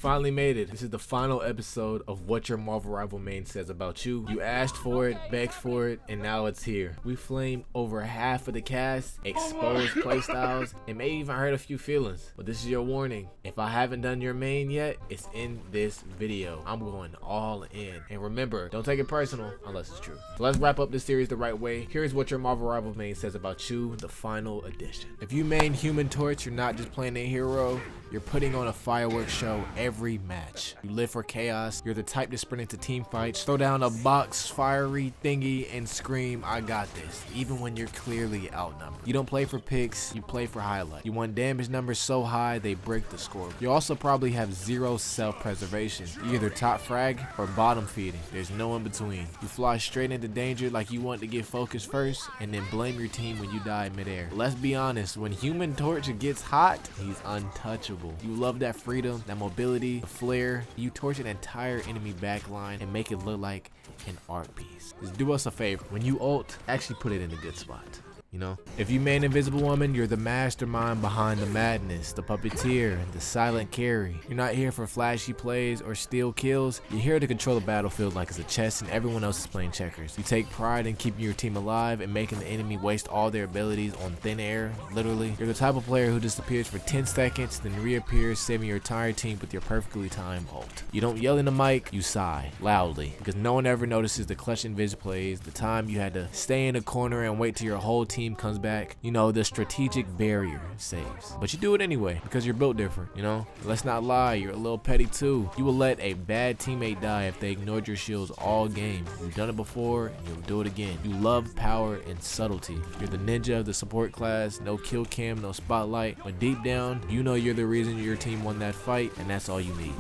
finally made it. This is the final episode of what your Marvel rival main says about you. You asked for it, begged for it, and now it's here. We flamed over half of the cast, exposed playstyles, and may even hurt a few feelings. But this is your warning. If I haven't done your main yet, it's in this video. I'm going all in. And remember, don't take it personal unless it's true. So let's wrap up this series the right way. Here's what your Marvel rival main says about you, the final edition. If you main Human Torch, you're not just playing a hero, you're putting on a fireworks show every match. You live for chaos. You're the type to sprint into team fights, throw down a box, fiery thingy, and scream, "I got this," even when you're clearly outnumbered. You don't play for picks, you play for highlight. You want damage numbers so high they break the score. You also probably have zero self-preservation. You're either top frag or bottom feeding. There's no in between. You fly straight into danger like you want to get focused first, and then blame your team when you die midair. Let's be honest, when Human Torch gets hot, he's untouchable. You love that freedom, that mobility, the flare. You torch an entire enemy backline and make it look like an art piece. Just do us a favor. When you ult, actually put it in a good spot. You know, if you main Invisible Woman, you're the mastermind behind the madness, the puppeteer, the silent carry. You're not here for flashy plays or steal kills. You're here to control the battlefield like it's a chess and everyone else is playing checkers. You take pride in keeping your team alive and making the enemy waste all their abilities on thin air, literally. You're the type of player who disappears for 10 seconds, then reappears, saving your entire team with your perfectly timed ult. You don't yell in the mic, you sigh loudly, because no one ever notices the clutch invis plays, the time you had to stay in a corner and wait till your whole team comes back. You know, the strategic barrier saves, but you do it anyway because you're built different. You know, let's not lie, you're a little petty too. You will let a bad teammate die if they ignored your shields all game. You've done it before and you'll do it again. You love power and subtlety. You're the ninja of the support class. No kill cam, no spotlight, but deep down you know you're the reason your team won that fight, and that's all you need.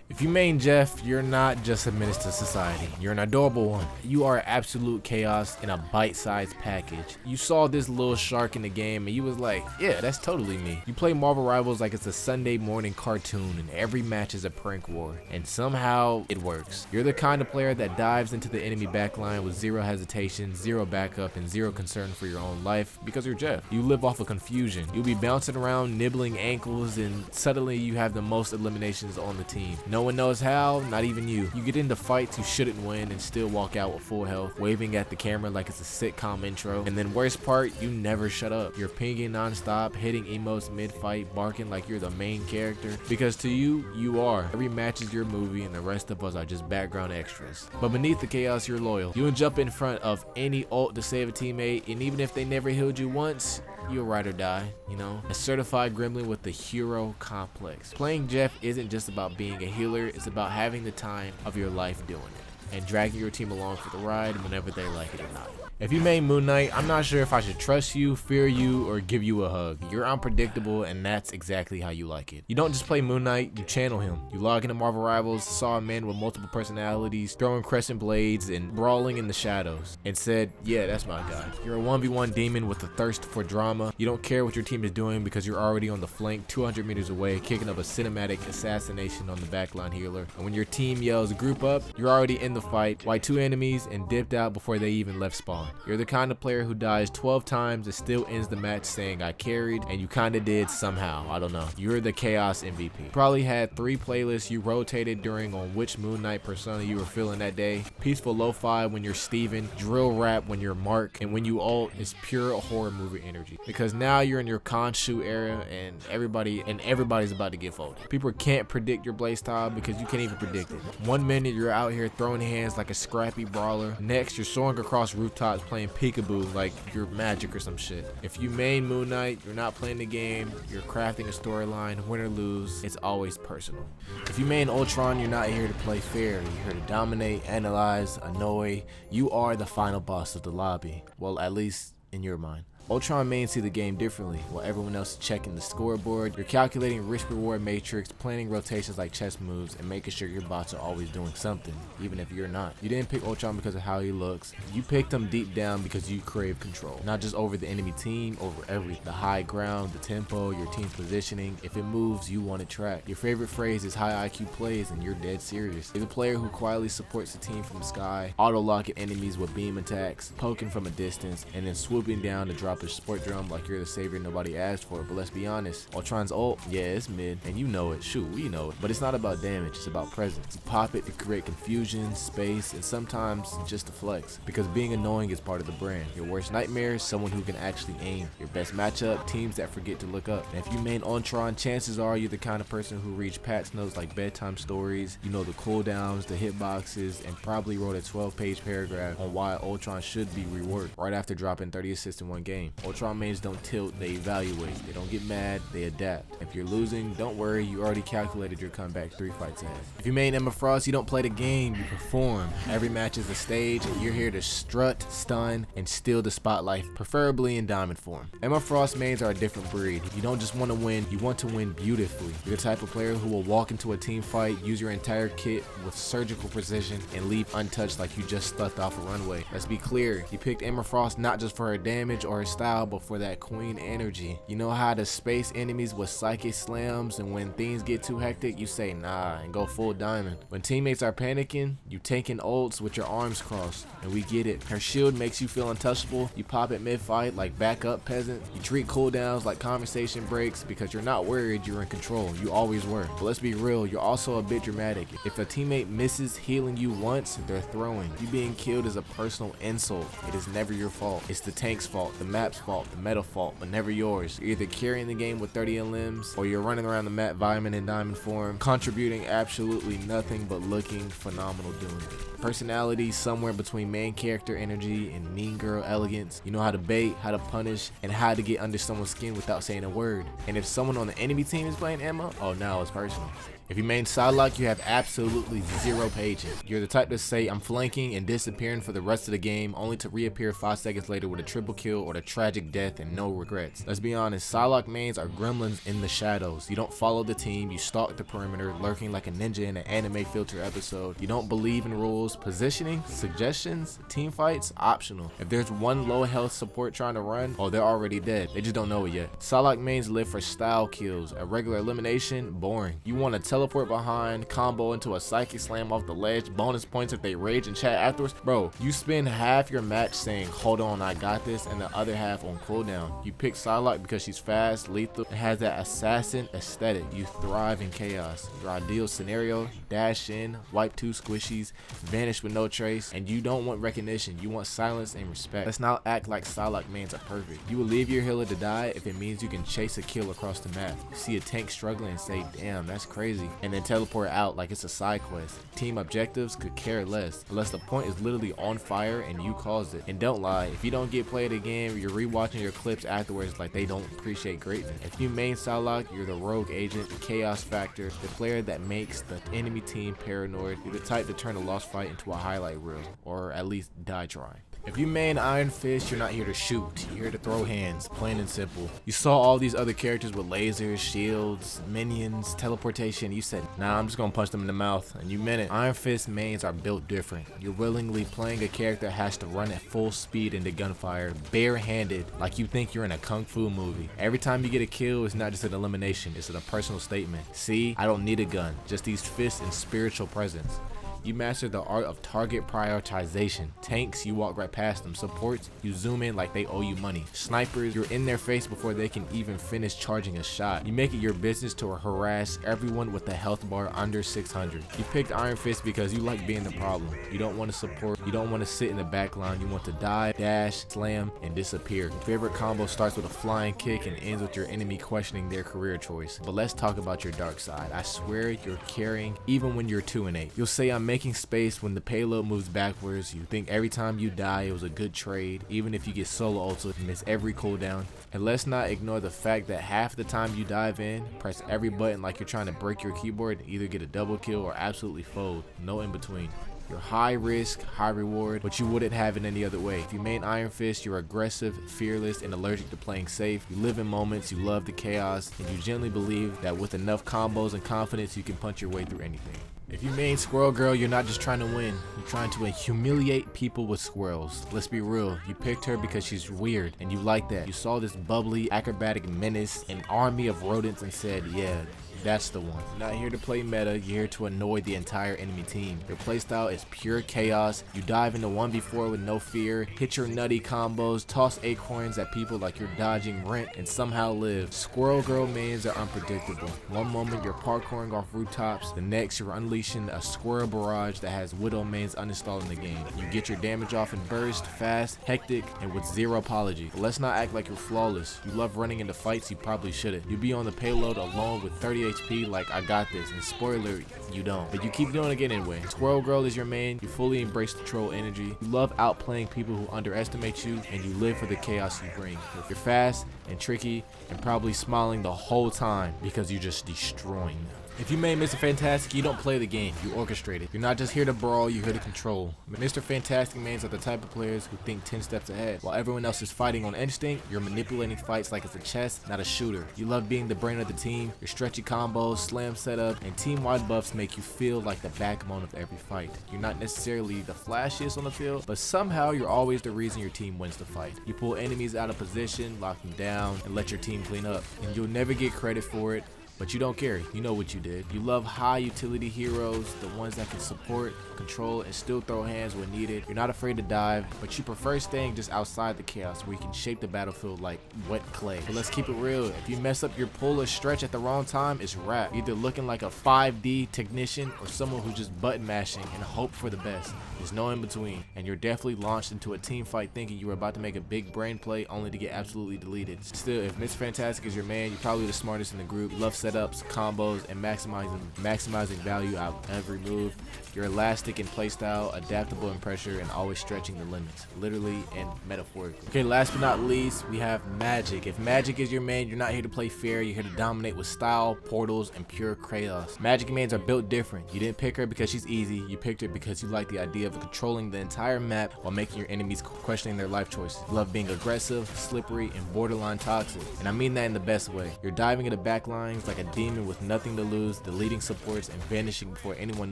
If you main Jeff, you're not just a menace to society, you're an adorable one. You are absolute chaos in a bite-sized package. You saw this little shark in the game and you was like, yeah, that's totally me. You play Marvel Rivals like it's a Sunday morning cartoon and every match is a prank war, and somehow it works. You're the kind of player that dives into the enemy backline with zero hesitation, zero backup, and zero concern for your own life because you're Jeff. You live off of confusion. You'll be bouncing around, nibbling ankles, and suddenly you have the most eliminations on the team. No one knows how, not even you. You get into fights you shouldn't win and still walk out with full health, waving at the camera like it's a sitcom intro. And then worst part, you never shut up. You're pinging non-stop, hitting emotes mid-fight, barking like you're the main character, because to you, you are. Every match is your movie and the rest of us are just background extras. But beneath the chaos, you're loyal. You'll jump in front of any ult to save a teammate, and even if they never healed you once, you'll ride or die, you know? A certified gremlin with the hero complex. Playing Jeff isn't just about being a healer, it's about having the time of your life doing it and dragging your team along for the ride whenever they like it or not. If you main Moon Knight, I'm not sure if I should trust you, fear you, or give you a hug. You're unpredictable, and that's exactly how you like it. You don't just play Moon Knight, you channel him. You log into Marvel Rivals, saw a man with multiple personalities, throwing crescent blades and brawling in the shadows, and said, yeah, that's my guy. You're a 1v1 demon with a thirst for drama. You don't care what your team is doing because you're already on the flank 200 meters away, kicking up a cinematic assassination on the backline healer. And when your team yells group up, you're already in the fight, wiped 2 enemies, and dipped out before they even left spawn. You're the kind of player who dies 12 times and still ends the match saying I carried, and you kinda did somehow, I don't know. You're the chaos MVP. Probably had 3 playlists you rotated during on which Moon Knight persona you were feeling that day. Peaceful lo-fi when you're Steven, drill rap when you're Mark, and when you ult, it's pure horror movie energy. Because now you're in your Khonshu era and everybody's about to get folded. People can't predict your playstyle because you can't even predict it. 1 minute you're out here throwing hands like a scrappy brawler. Next you're soaring across rooftops playing peekaboo like you're Magik or some shit. If you main Moon Knight, you're not playing the game, you're crafting a storyline, win or lose, it's always personal. If you main Ultron, you're not here to play fair, you're here to dominate, analyze, annoy. You are the final boss of the lobby. Well, at least in your mind. Ultron mains see the game differently. While everyone else is checking the scoreboard, you're calculating risk-reward matrix, planning rotations like chess moves, and making sure your bots are always doing something, even if you're not. You didn't pick Ultron because of how he looks. You picked him deep down because you crave control. Not just over the enemy team, over everything. The high ground, the tempo, your team's positioning. If it moves, you want it tracked. Your favorite phrase is high IQ plays, and you're dead serious. You're the player who quietly supports the team from the sky, auto-locking enemies with beam attacks, poking from a distance, and then swooping down to drop drop a support drum like you're the savior nobody asked for. But let's be honest, Ultron's ult, yeah, it's mid, and you know it. Shoot, we know it. But it's not about damage, it's about presence. You pop it to create confusion, space, and sometimes just to flex. Because being annoying is part of the brand. Your worst nightmare is someone who can actually aim. Your best matchup, teams that forget to look up. And if you main Ultron, chances are you're the kind of person who reads patch notes like bedtime stories, you know the cooldowns, the hitboxes, and probably wrote a 12-page paragraph on why Ultron should be reworked right after dropping 30 assists in one game. Ultron mains don't tilt, they evaluate. They don't get mad, they adapt. If you're losing, don't worry, you already calculated your comeback 3 fights ahead. If you main Emma Frost, you don't play the game, you perform. Every match is a stage, and you're here to strut, stun, and steal the spotlight, preferably in diamond form. Emma Frost mains are a different breed. You don't just want to win, you want to win beautifully. You're the type of player who will walk into a team fight, use your entire kit with surgical precision, and leave untouched like you just stepped off a runway. Let's be clear, you picked Emma Frost not just for her damage or her style, but for that queen energy. You know how to space enemies with psychic slams, and when things get too hectic, you say nah and go full diamond. When teammates are panicking, you taking ults with your arms crossed, and we get it. Her shield makes you feel untouchable. You pop it mid-fight like back up peasant. You treat cooldowns like conversation breaks because you're not worried, you're in control. You always were. But let's be real, you're also a bit dramatic. If a teammate misses healing you once, they're throwing. You being killed is a personal insult. It is never your fault. It's the tank's fault, the map's fault, the meta fault, but never yours. You're either carrying the game with 30 limbs, or you're running around the map vitamin and diamond form, contributing absolutely nothing but looking phenomenal doing it. Personality somewhere between main character energy and mean girl elegance. You know how to bait, how to punish, and how to get under someone's skin without saying a word. And if someone on the enemy team is playing Emma, oh no, it's personal. If you main Psylocke, you have absolutely zero patience. You're the type to say, I'm flanking and disappearing for the rest of the game, only to reappear 5 seconds later with a triple kill or the tragic death and no regrets. Let's be honest, Psylocke mains are gremlins in the shadows. You don't follow the team, you stalk the perimeter, lurking like a ninja in an anime filter episode. You don't believe in rules, positioning, suggestions, team fights, optional. If there's one low health support trying to run, oh, they're already dead. They just don't know it yet. Psylocke mains live for style kills. A regular elimination, boring. You want to teleport behind, combo into a psychic slam off the ledge, bonus points if they rage and chat afterwards. Bro, you spend half your match saying, hold on, I got this, and the other half on cooldown. You pick Psylocke because she's fast, lethal, and has that assassin aesthetic. You thrive in chaos. Your ideal scenario, dash in, wipe 2 squishies, vanish with no trace, and you don't want recognition, you want silence and respect. Let's not act like Psylocke mains are perfect. You will leave your healer to die if it means you can chase a kill across the map. You see a tank struggling and say, damn, that's crazy, and then teleport out like it's a side quest. Team objectives could care less, unless the point is literally on fire and you caused it. And don't lie, if you don't get played again, you're rewatching your clips afterwards like they don't appreciate greatness. If you main Psylocke, you're the rogue agent, the chaos factor, the player that makes the enemy team paranoid. You're the type to turn a lost fight into a highlight reel, or at least die trying. If you main Iron Fist, you're not here to shoot, you're here to throw hands, plain and simple. You saw all these other characters with lasers, shields, minions, teleportation, you said, nah, I'm just gonna punch them in the mouth, and you meant it. Iron Fist mains are built different. You're willingly playing a character that has to run at full speed into gunfire, barehanded, like you think you're in a kung fu movie. Every time you get a kill, it's not just an elimination, it's a personal statement. See, I don't need a gun, just these fists and spiritual presence. You master the art of target prioritization. Tanks, you walk right past them. Supports, you zoom in like they owe you money. Snipers, you're in their face before they can even finish charging a shot. You make it your business to harass everyone with a health bar under 600. You picked Iron Fist because you like being the problem. You don't want to support, you don't want to sit in the back line. You want to dive, dash, slam, and disappear. Your favorite combo starts with a flying kick and ends with your enemy questioning their career choice. But let's talk about your dark side. I swear you're carrying even when you're 2-8. You'll say I'm making space when the payload moves backwards. You think every time you die it was a good trade, even if you get solo ulted and miss every cooldown. And let's not ignore the fact that half the time you dive in, press every button like you're trying to break your keyboard and either get a double kill or absolutely fold. No in between. You're high risk, high reward, but you wouldn't have it any other way. If you main Iron Fist, you're aggressive, fearless, and allergic to playing safe. You live in moments, you love the chaos, and you genuinely believe that with enough combos and confidence, you can punch your way through anything. If you main Squirrel Girl, you're not just trying to win, you're trying to humiliate people with squirrels. Let's be real, you picked her because she's weird, and you like that. You saw this bubbly, acrobatic menace, an army of rodents, and said, yeah, That's the one. You're not here to play meta, you're here to annoy the entire enemy team. Your playstyle is pure chaos. You dive into 1v4 with no fear, hit your nutty combos, toss acorns at people like you're dodging rent, and somehow live. Squirrel Girl mains are unpredictable. One moment you're parkouring off rooftops, the next you're unleashing a squirrel barrage that has Widow mains uninstalled in the game. You get your damage off in burst, fast, hectic, and with zero apology. But let's not act like you're flawless. You love running into fights you probably shouldn't. You be on the payload alone with 30 HP like I got this, and spoiler, you don't. But you keep doing it again anyway. Squirrel Girl is your main. You fully embrace the troll energy. You love outplaying people who underestimate you, and you live for the chaos you bring. You're fast and tricky and probably smiling the whole time because you're just destroying them. If you main Mr. Fantastic, you don't play the game, you orchestrate it. You're not just here to brawl, you're here to control. Mr. Fantastic mains are the type of players who think 10 steps ahead. While everyone else is fighting on instinct, you're manipulating fights like it's a chess, not a shooter. You love being the brain of the team. Your stretchy combos, slam setup, and team-wide buffs make you feel like the backbone of every fight. You're not necessarily the flashiest on the field, but somehow you're always the reason your team wins the fight. You pull enemies out of position, lock them down, and let your team clean up. And you'll never get credit for it, but you don't care. You know what you did. You love high utility heroes, the ones that can support, control, and still throw hands when needed. You're not afraid to dive, but you prefer staying just outside the chaos where you can shape the battlefield like wet clay. But let's keep it real. If you mess up your pull or stretch at the wrong time, it's wrap. Either looking like a 5D technician or someone who's just button mashing and hope for the best. There's no in between, and you're definitely launched into a team fight thinking you were about to make a big brain play only to get absolutely deleted. Still, if Mr. Fantastic is your man, you're probably the smartest in the group. You love setups, combos, and maximizing value out of every move. You're elastic in playstyle, adaptable in pressure, and always stretching the limits, literally and metaphorically. Okay, last but not least, we have Magik. If Magik is your main, you're not here to play fair, you're here to dominate with style, portals, and pure chaos. Magik mains are built different. You didn't pick her because she's easy, you picked her because you like the idea of controlling the entire map while making your enemies questioning their life choices. You love being aggressive, slippery, and borderline toxic. And I mean that in the best way. You're diving into backlines like a demon with nothing to lose, deleting supports, and vanishing before anyone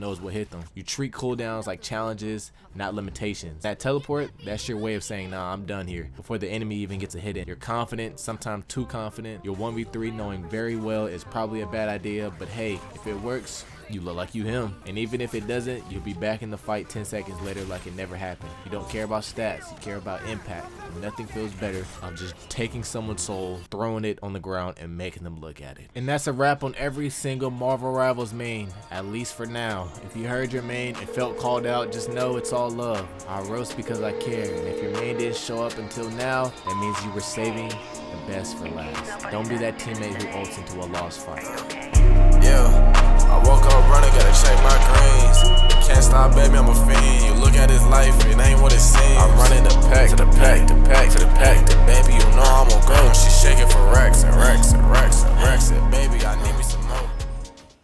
knows what hit them. You treat cooldowns like challenges, not limitations. That teleport, that's your way of saying, nah, I'm done here, before the enemy even gets a hit in. You're confident, sometimes too confident. You're 1v3 knowing very well it's probably a bad idea, but hey, if it works, you look like you him. And even if it doesn't, you'll be back in the fight 10 seconds later like it never happened. You don't care about stats, you care about impact. And nothing feels better than just taking someone's soul, throwing it on the ground, and making them look at it. And that's a wrap on every single Marvel Rivals main, at least for now. If you heard your main and felt called out, just know it's all love. I roast because I care, and if your main didn't show up until now, that means you were saving the best for last. Don't be that teammate who ults into a lost fight. Yeah.